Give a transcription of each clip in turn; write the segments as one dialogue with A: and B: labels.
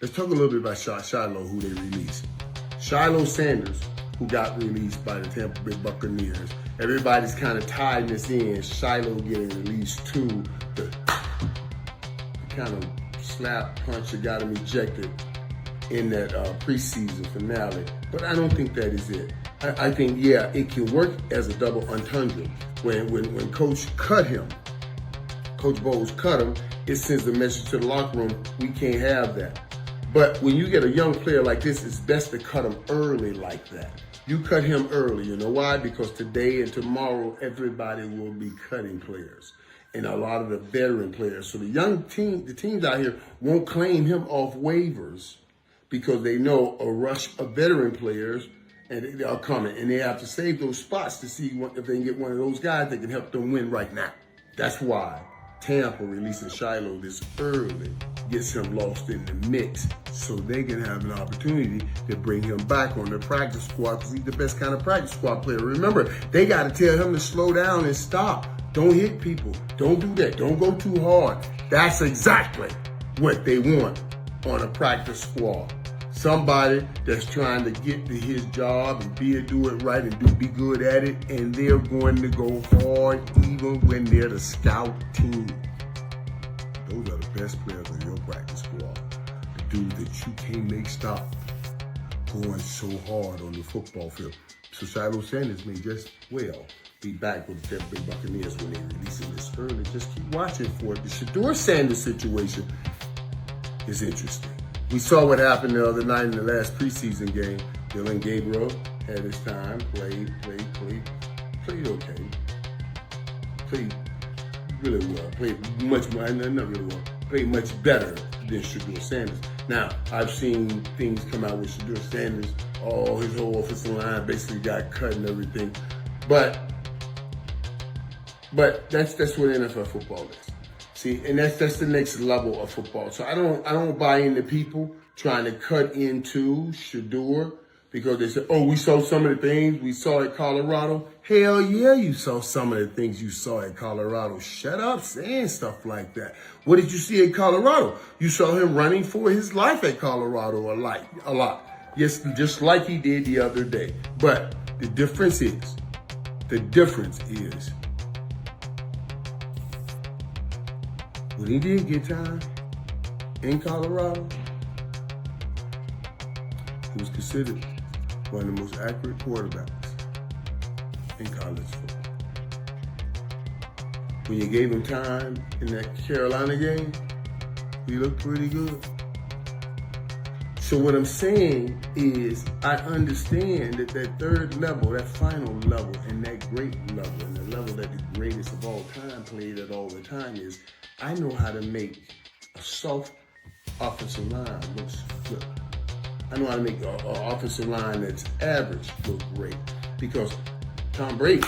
A: Let's talk a little bit about Shilo, who they released. Shilo Sanders, who got released by the Tampa Bay Buccaneers. Everybody's kind of tying this in. Shilo getting released to the kind of slap punch that got him ejected in that preseason finale. But I don't think that is it. I think, yeah, it can work as a double entendre. When Coach cut him, Coach Bowles cut him, it sends a message to the locker room, we can't have that. But when you get a young player like this, it's best to cut him early like that. You cut him early. You know why? Because today and tomorrow, everybody will be cutting players. And a lot of the veteran players. So the teams out here won't claim him off waivers because they know a rush of veteran players and they are coming. And they have to save those spots to see if they can get one of those guys that can help them win right now. That's why Tampa releasing Shilo this early gets him lost in the mix so they can have an opportunity to bring him back on the practice squad because he's the best kind of practice squad player. Remember, they got to tell him to slow down and stop. Don't hit people. Don't do that. Don't go too hard. That's exactly what they want on a practice squad. Somebody that's trying to get to his job and do it right and be good at it, and they're going to go hard even when they're the scout team. Those are the best players on your practice squad. The dude that you can't make stop going so hard on the football field. So Shilo Sanders may just be back with the Tampa Bay Buccaneers when they release him this early. Just keep watching for it. The Shedeur Sanders situation is interesting. We saw what happened the other night in the last preseason game. Dylan Gabriel had his time, played okay. Played really well. Played much more, not really well. Played much better than Shedeur Sanders. Now, I've seen things come out with Shedeur Sanders. His whole offensive line basically got cut and everything. But that's what NFL football is. See, and that's the next level of football. So I don't buy into people trying to cut into Shedeur because they say, we saw some of the things we saw at Colorado. Hell yeah, you saw some of the things you saw at Colorado. Shut up saying stuff like that. What did you see at Colorado? You saw him running for his life at Colorado a lot. Yes, just like he did the other day. But the difference is, when he did get time in Colorado, he was considered one of the most accurate quarterbacks in college football. When you gave him time in that Carolina game, he looked pretty good. So what I'm saying is I understand that third level, that final level, and that great level, and the level that the greatest of all time played at all the time is I know how to make a soft offensive line look good. I know how to make an offensive line that's average look great because Tom Brady,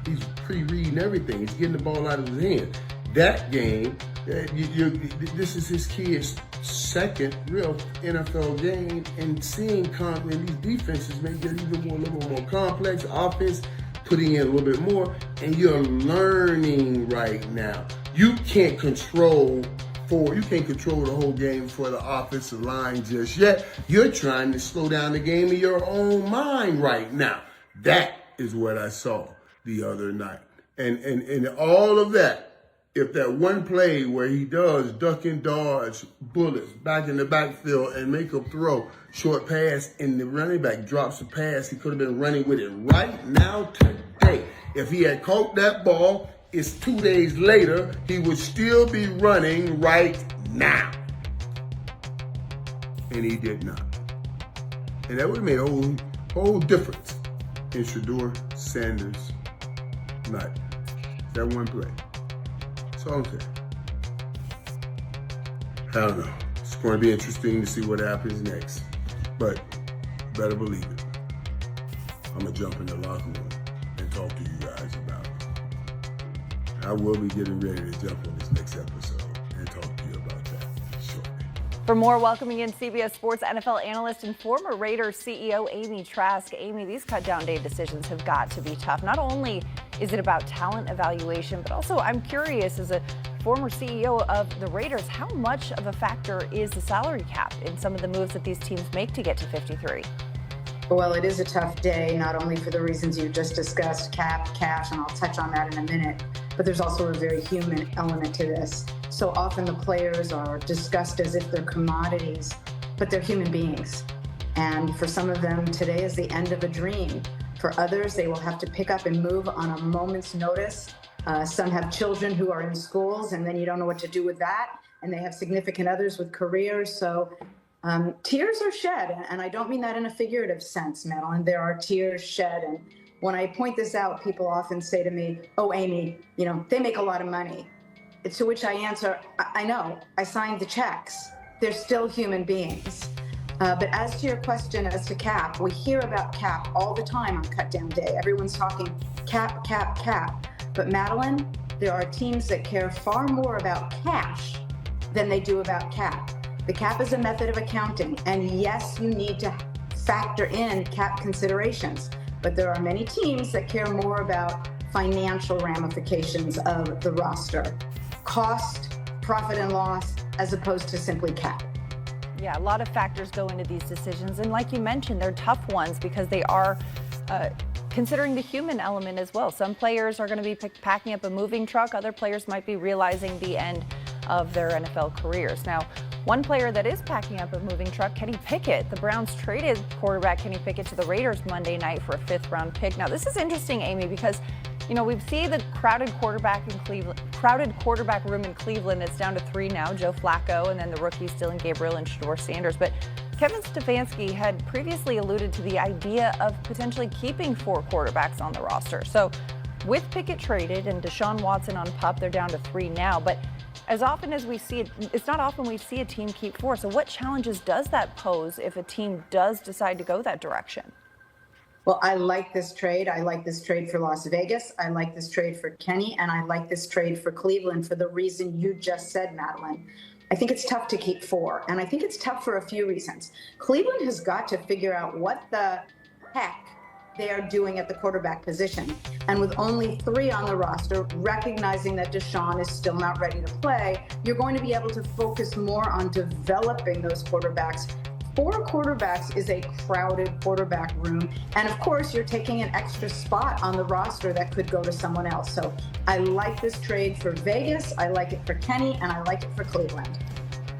A: he's pre-reading everything. He's getting the ball out of his hand. That game, this is his kid's second real NFL game, and seeing these defenses may get a little more complex offense, putting in a little bit more, and you're learning right now. You can't control the whole game for the offensive line just yet. You're trying to slow down the game in your own mind right now. That is what I saw the other night. And all of that, if that one play where he does duck and dodge bullets back in the backfield and make a throw, short pass, and the running back drops the pass, he could have been running with it right now today. If he had caught that ball, it's 2 days later, he would still be running right now. And he did not. And that would have made a whole difference in Shedeur Sanders' night. That one play. That's all I'm saying. I don't know. It's going to be interesting to see what happens next. But better believe it. I'm going to jump in the locker room and talk to you guys about it. I will be getting ready to jump on this next episode and talk to you about that shortly.
B: For more, welcoming in CBS Sports NFL analyst and former Raiders CEO Amy Trask. Amy, these cut-down day decisions have got to be tough. Not only is it about talent evaluation, but also I'm curious, as a former CEO of the Raiders, how much of a factor is the salary cap in some of the moves that these teams make to get to 53?
C: Well, it is a tough day, not only for the reasons you just discussed, cap, cash, and I'll touch on that in a minute, but there's also a very human element to this. So often the players are discussed as if they're commodities, but they're human beings. And for some of them, today is the end of a dream. For others, they will have to pick up and move on a moment's notice. Some have children who are in schools, and then you don't know what to do with that. And they have significant others with careers. So tears are shed, and I don't mean that in a figurative sense, Madeline. There are tears shed. And when I point this out, people often say to me, oh, Amy, they make a lot of money. To which I answer, I know, I signed the checks. They're still human beings. But as to your question as to cap, we hear about cap all the time on cut down day. Everyone's talking cap, cap, cap. But Madeline, there are teams that care far more about cash than they do about cap. The cap is a method of accounting, and yes, you need to factor in cap considerations. But there are many teams that care more about financial ramifications of the roster. Cost, profit and loss, as opposed to simply cap.
B: Yeah, a lot of factors go into these decisions. And like you mentioned, they're tough ones because they are considering the human element as well. Some players are going to be packing up a moving truck. Other players might be realizing the end of their NFL careers. Now, one player that is packing up a moving truck, Kenny Pickett. The Browns traded quarterback Kenny Pickett to the Raiders Monday night for a 5th-round pick. Now, this is interesting, Amy, because we've seen the crowded quarterback room in Cleveland. It's down to 3 now, Joe Flacco, and then the rookies Dylan Gabriel and Shedeur Sanders. But Kevin Stefanski had previously alluded to the idea of potentially keeping 4 quarterbacks on the roster. So with Pickett traded and Deshaun Watson on PUP, they're down to 3 now. But as often as we see it, it's not often we see a team keep 4. So what challenges does that pose if a team does decide to go that direction?
C: Well, I like this trade. I like this trade for Las Vegas. I like this trade for Kenny, and I like this trade for Cleveland for the reason you just said, Madeline. I think it's tough to keep 4, and I think it's tough for a few reasons. Cleveland has got to figure out what the heck they are doing at the quarterback position. And with only 3 on the roster, recognizing that Deshaun is still not ready to play, you're going to be able to focus more on developing those quarterbacks. 4 quarterbacks is a crowded quarterback room. And of course, you're taking an extra spot on the roster that could go to someone else. So I like this trade for Vegas, I like it for Kenny, and I like it for Cleveland.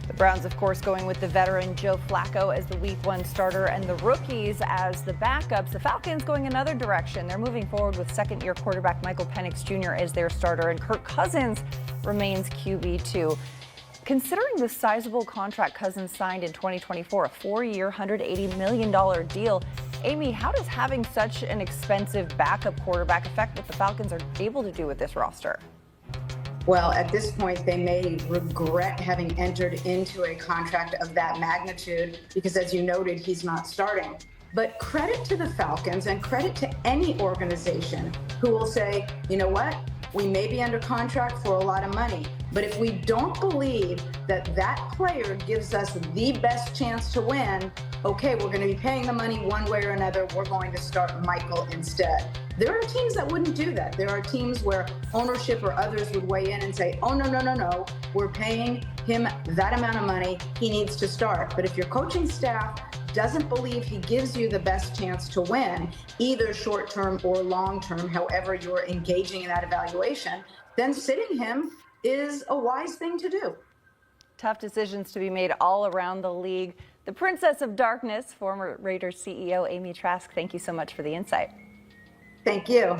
B: The Browns, of course, going with the veteran Joe Flacco as the Week 1 starter and the rookies as the backups. The Falcons going another direction. They're moving forward with second-year quarterback Michael Penix Jr. as their starter, and Kirk Cousins remains QB2. Considering the sizable contract Cousins signed in 2024, a 4-year, $180 million deal, Amy, how does having such an expensive backup quarterback affect what the Falcons are able to do with this roster?
C: Well, at this point, they may regret having entered into a contract of that magnitude because, as you noted, he's not starting. But credit to the Falcons and credit to any organization who will say, you know what? We may be under contract for a lot of money, but if we don't believe that that player gives us the best chance to win, okay, we're going to be paying the money one way or another. We're going to start Michael instead. There are teams that wouldn't do that. There are teams where ownership or others would weigh in and say, oh, no. We're paying him that amount of money. He needs to start. But if your coaching staff doesn't believe he gives you the best chance to win, either short-term or long-term, however you're engaging in that evaluation, then sitting him is a wise thing to do.
B: Tough decisions to be made all around the league. The Princess of Darkness, former Raiders CEO Amy Trask, thank you so much for the insight.
C: Thank you.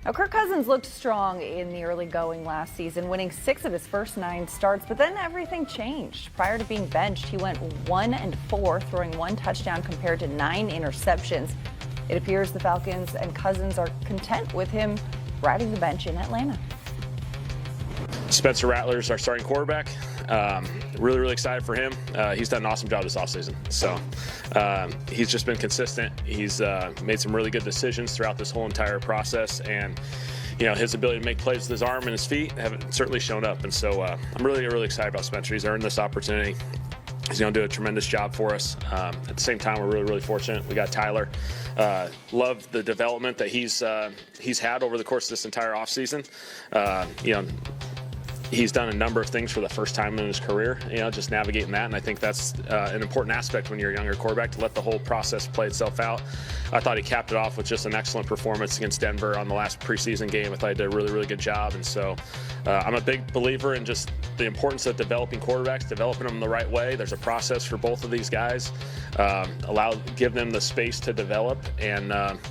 B: Now, Kirk Cousins looked strong in the early going last season, winning 6 of his first 9 starts, but then everything changed. Prior to being benched, he went 1-4, throwing 1 touchdown compared to 9 interceptions. It appears the Falcons and Cousins are content with him riding the bench in Atlanta.
D: Spencer Rattler's our starting quarterback. Really excited for him. He's done an awesome job this offseason. So he's just been consistent. He's made some really good decisions throughout this whole entire process. And, his ability to make plays with his arm and his feet have certainly shown up. And so I'm really excited about Spencer. He's earned this opportunity. He's going to do a tremendous job for us. At the same time, we're really fortunate. We got Tyler. Love the development that he's had over the course of this entire offseason. He's done a number of things for the first time in his career, just navigating that. And I think that's an important aspect when you're a younger quarterback, to let the whole process play itself out. I thought he capped it off with just an excellent performance against Denver on the last preseason game. I thought he did a really, really good job. And so I'm a big believer in just the importance of developing quarterbacks, developing them the right way. There's a process for both of these guys. Give them the space to develop. And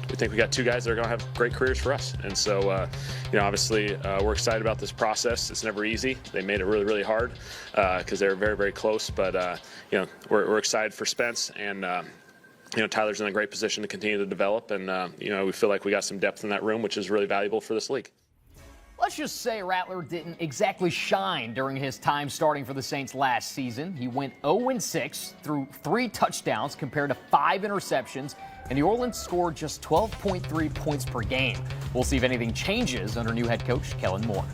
D: we think we got two guys that are going to have great careers for us. And so, obviously we're excited about this process. It's never easy. They made it really, really hard because they were very, very close. But, we're excited for Spence, and, Tyler's in a great position to continue to develop. And, we feel like we got some depth in that room, which is really valuable for this league.
E: Let's just say Rattler didn't exactly shine during his time starting for the Saints last season. He went 0-6 through 3 touchdowns compared to 5 interceptions, and New Orleans scored just 12.3 points per game. We'll see if anything changes under new head coach Kellen Moore.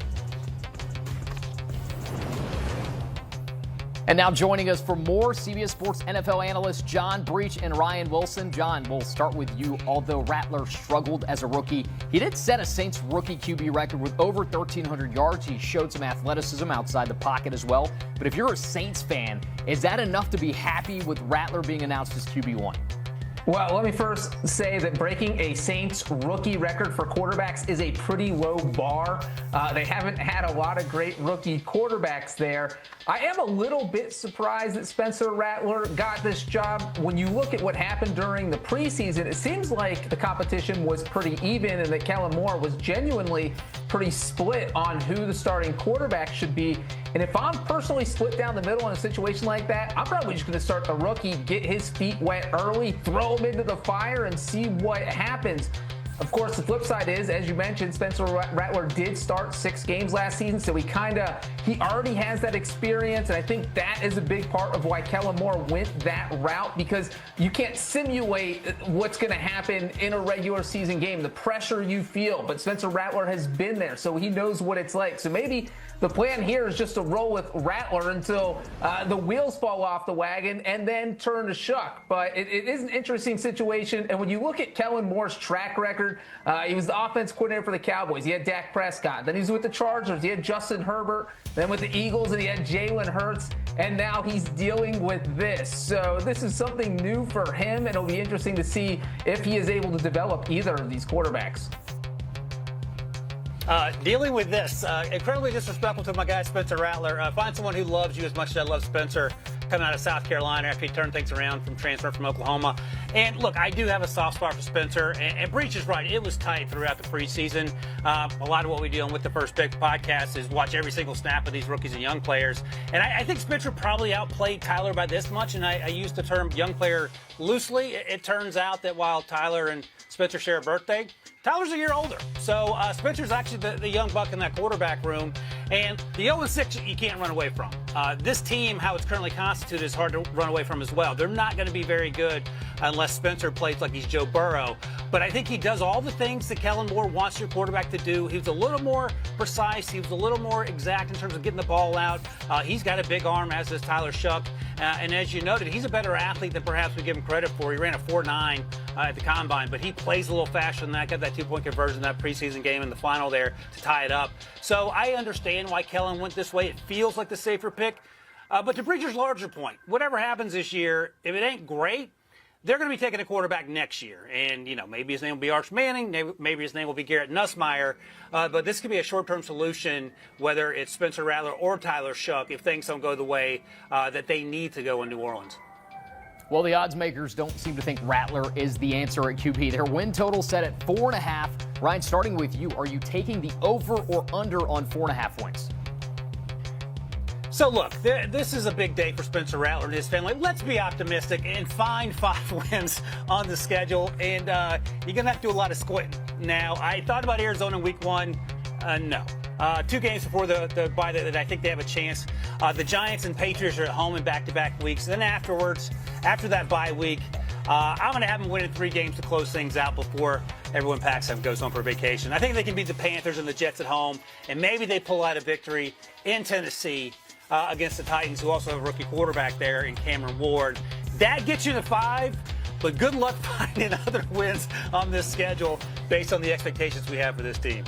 E: And now joining us for more, CBS Sports NFL analysts John Breach and Ryan Wilson. John, we'll start with you. Although Rattler struggled as a rookie, he did set a Saints rookie QB record with over 1,300 yards. He showed some athleticism outside the pocket as well. But if you're a Saints fan, is that enough to be happy with Rattler being announced as QB1?
F: Well, let me first say that breaking a Saints rookie record for quarterbacks is a pretty low bar. They haven't had a lot of great rookie quarterbacks there. I am a little bit surprised that Spencer Rattler got this job. When you look at what happened during the preseason, it seems like the competition was pretty even and that Kellen Moore was genuinely pretty split on who the starting quarterback should be. And if I'm personally split down the middle in a situation like that, I'm probably just going to start the rookie, get his feet wet early, throw him into the fire, and see what happens. Of course, the flip side is, as you mentioned, Spencer Rattler did start 6 games last season, so he already has that experience, and I think that is a big part of why Kellen Moore went that route, because you can't simulate what's going to happen in a regular season game, the pressure you feel, but Spencer Rattler has been there, so he knows what it's like. So maybe the plan here is just to roll with Rattler until the wheels fall off the wagon and then turn to Shuck. But it is an interesting situation. And when you look at Kellen Moore's track record, he was the offense coordinator for the Cowboys. He had Dak Prescott. Then he was with the Chargers. He had Justin Herbert. Then with the Eagles, and he had Jalen Hurts. And now he's dealing with this. So this is something new for him, and it'll be interesting to see if he is able to develop either of these quarterbacks.
G: Dealing with this, incredibly disrespectful to my guy Spencer Rattler. Find someone who loves you as much as I love Spencer, coming out of South Carolina after he turned things around from transfer from Oklahoma. And look, I do have a soft spot for Spencer, and Breach is right. It was tight throughout the preseason. A lot of what we do on With the First Pick podcast is watch every single snap of these rookies and young players. And I think Spencer probably outplayed Tyler by this much, and I use the term young player loosely. It turns out that while Tyler and Spencer share a birthday, Tyler's a year older. So Spencer's actually the young buck in that quarterback room. And the 0-6 you can't run away from. This team, how it's currently constituted, is hard to run away from as well. They're not going to be very good unless Spencer plays like he's Joe Burrow. But I think he does all the things that Kellen Moore wants your quarterback to do. He was a little more precise. He was a little more exact in terms of getting the ball out. He's got a big arm, as does Tyler Shuck. And as you noted, he's a better athlete than perhaps we give him credit for. He ran a 4.9 at the Combine, but he plays a little faster than that. Got that 2-point conversion in that preseason game in the final there to tie it up. So I understand why Kellen went this way. It feels like the safer pick. But to Breacher's larger point, whatever happens this year, if it ain't great, they're going to be taking a quarterback next year. And, maybe his name will be Arch Manning. Maybe his name will be Garrett Nussmeier. But this could be a short-term solution, whether it's Spencer Rattler or Tyler Shuck, if things don't go the way that they need to go in New Orleans.
E: Well, the odds makers don't seem to think Rattler is the answer at QB. Their win total set at 4.5. Ryan, starting with you, are you taking the over or under on 4.5 wins?
G: So look, this is a big day for Spencer Rattler and his family. Let's be optimistic and find 5 wins on the schedule. And you're going to have to do a lot of squinting. Now, I thought about Arizona in week 1. No. 2 games before the bye that I think they have a chance. The Giants and Patriots are at home in back-to-back weeks. Then afterwards, after that bye week, I'm going to have them winning 3 games to close things out before everyone packs up and goes home for vacation. I think they can beat the Panthers and the Jets at home, and maybe they pull out a victory in Tennessee against the Titans, who also have a rookie quarterback there in Cameron Ward. That gets you to 5, but good luck finding other wins on this schedule based on the expectations we have for this team.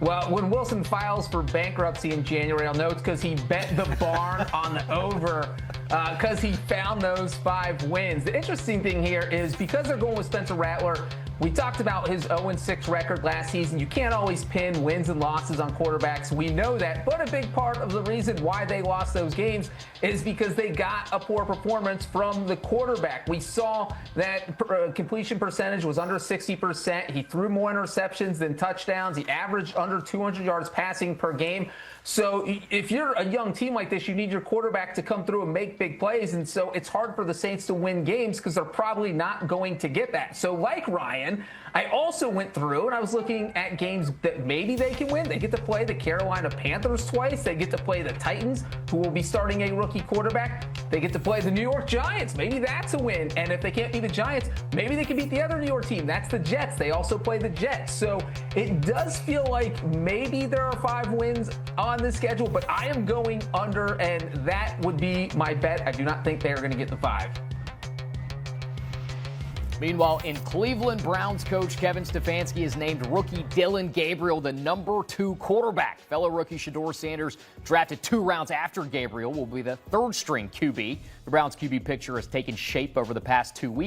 F: Well, when Wilson files for bankruptcy in January, I'll know it's because he bet the barn on the over because he found those 5 wins. The interesting thing here is because they're going with Spencer Rattler, we talked about his 0-6 record last season. You can't always pin wins and losses on quarterbacks. We know that. But a big part of the reason why they lost those games is because they got a poor performance from the quarterback. We saw that completion percentage was under 60%. He threw more interceptions than touchdowns. He averaged under 200 yards passing per game. So if you're a young team like this, you need your quarterback to come through and make big plays. And so it's hard for the Saints to win games because they're probably not going to get that. So like Ryan, I also went through and I was looking at games that maybe they can win. They get to play the Carolina Panthers twice. They get to play the Titans, who will be starting a rookie quarterback. They get to play the New York Giants. Maybe that's a win. And if they can't beat the Giants, maybe they can beat the other New York team. That's the Jets. They also play the Jets. So it does feel like maybe there are 5 wins on the schedule, but I am going under, and that would be my bet. I do not think they are going to get the 5.
E: Meanwhile, in Cleveland, Browns coach Kevin Stefanski has named rookie Dillon Gabriel the number 2 quarterback. Fellow rookie Shedeur Sanders, drafted 2 rounds after Gabriel, will be the 3rd-string QB. The Browns QB picture has taken shape over the past 2 weeks.